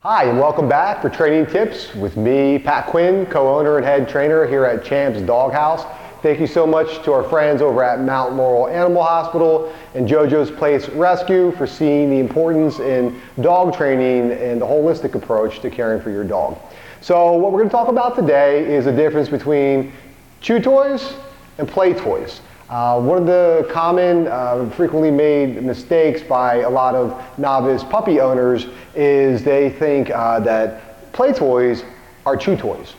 Hi, and welcome back for Training Tips with me, Pat Quinn, co-owner and head trainer here at Champ's Doghouse. Thank you so much to our friends over at Mount Laurel Animal Hospital and JoJo's Place Rescue for seeing the importance in dog training and the holistic approach to caring for your dog. So what we're going to talk about today is the difference between chew toys and play toys. One of the common, frequently made mistakes by a lot of novice puppy owners is they think that play toys are chew toys.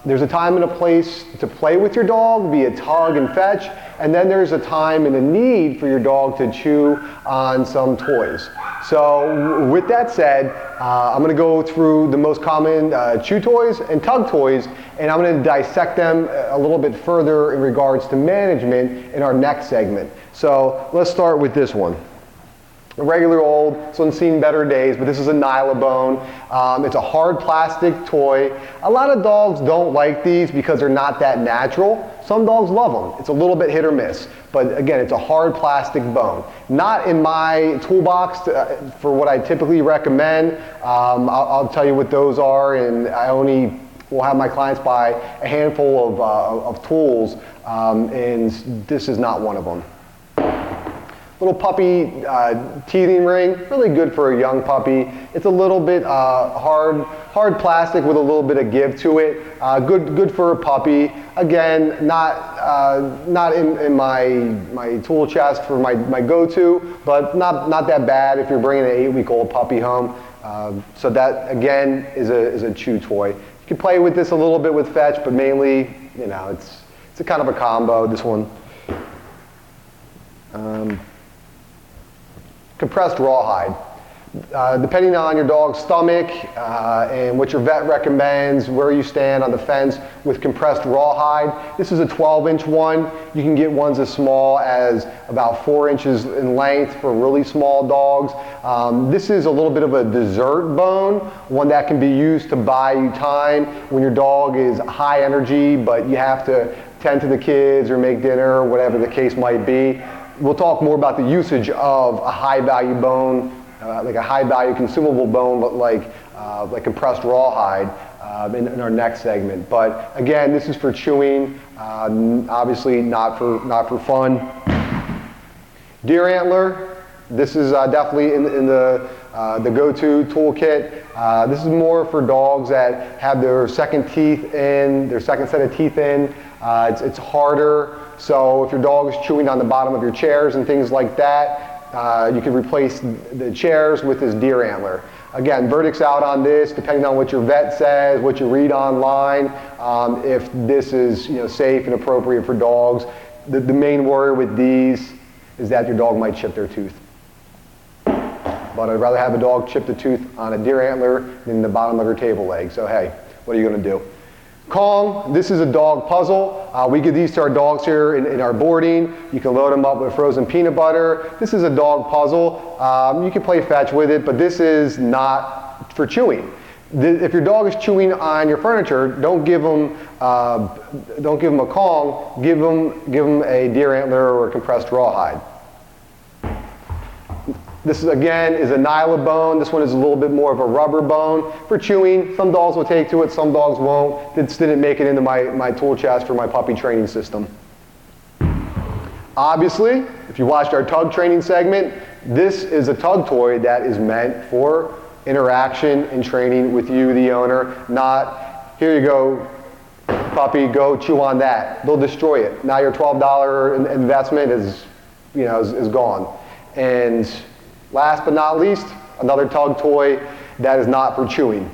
There's a time and a place to play with your dog via tug and fetch, and then there's a time and a need for your dog to chew on some toys. So with that said, I'm going to go through the most common chew toys and tug toys, and I'm going to dissect them a little bit further in regards to management in our next segment. So let's start with this one. A regular old, this one's seen better days, but this is a Nylabone. It's a hard plastic toy. A lot of dogs don't like these because they're not that natural. Some dogs love them. It's a little bit hit or miss. But again, it's a hard plastic bone. Not in my toolbox for what I typically recommend. I'll tell you what those are, and I only will have my clients buy a handful of tools, and this is not one of them. Little puppy teething ring, really good for a young puppy. It's a little bit hard plastic with a little bit of give to it. Good for a puppy. Again, not in my tool chest for my go-to, but not that bad if you're bringing an 8-week-old puppy home. So that again is a chew toy. You can play with this a little bit with fetch, but mainly, you know, it's a kind of a combo. This one. Compressed rawhide. Depending on your dog's stomach and what your vet recommends, where you stand on the fence with compressed rawhide. This is a 12-inch one. You can get ones as small as about 4 inches in length for really small dogs. This is a little bit of a dessert bone, one that can be used to buy you time when your dog is high energy, but you have to tend to the kids or make dinner or whatever the case might be. We'll talk more about the usage of a high-value bone, like a high-value consumable bone, but like compressed rawhide in our next segment. But again, this is for chewing, obviously not for fun. Deer antler. This is definitely in the go-to toolkit. This is more for dogs that have their second set of teeth in. It's harder. So if your dog is chewing on the bottom of your chairs and things like that, you can replace the chairs with this deer antler. Again, verdicts out on this, depending on what your vet says, what you read online, if this is safe and appropriate for dogs. The main worry with these is that your dog might chip their tooth. But I'd rather have a dog chip the tooth on a deer antler than the bottom of her table leg. So hey, what are you going to do? Kong, this is a dog puzzle. We give these to our dogs here in our boarding. You can load them up with frozen peanut butter. This is a dog puzzle. You can play fetch with it, but this is not for chewing. If your dog is chewing on your furniture, don't give them a Kong. Give them a deer antler or a compressed rawhide. This again is a Nylabone. This one is a little bit more of a rubber bone for chewing. Some dogs will take to it, some dogs won't. This didn't make it into my tool chest for my puppy training system. Obviously, if you watched our tug training segment, this is a tug toy that is meant for interaction and training with you, the owner. Not, here you go, puppy, go chew on that. They'll destroy it. Now your $12 investment is gone. And last but not least, another tug toy that is not for chewing.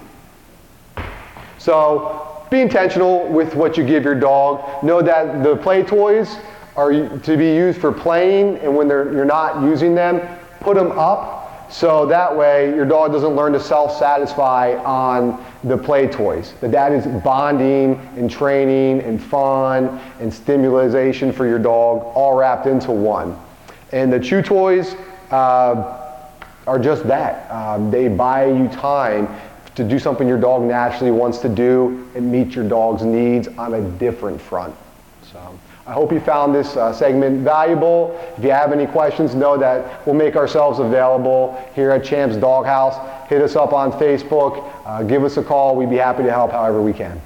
So be intentional with what you give your dog. Know that the play toys are to be used for playing, and when you're not using them, put them up so that way your dog doesn't learn to self-satisfy on the play toys. That is bonding and training and fun and stimulation for your dog all wrapped into one. And the chew toys are just that. They buy you time to do something your dog naturally wants to do and meet your dog's needs on a different front. So I hope you found this segment valuable. If you have any questions, know that we'll make ourselves available here at Champs Doghouse. Hit us up on Facebook, give us a call. We'd be happy to help however we can.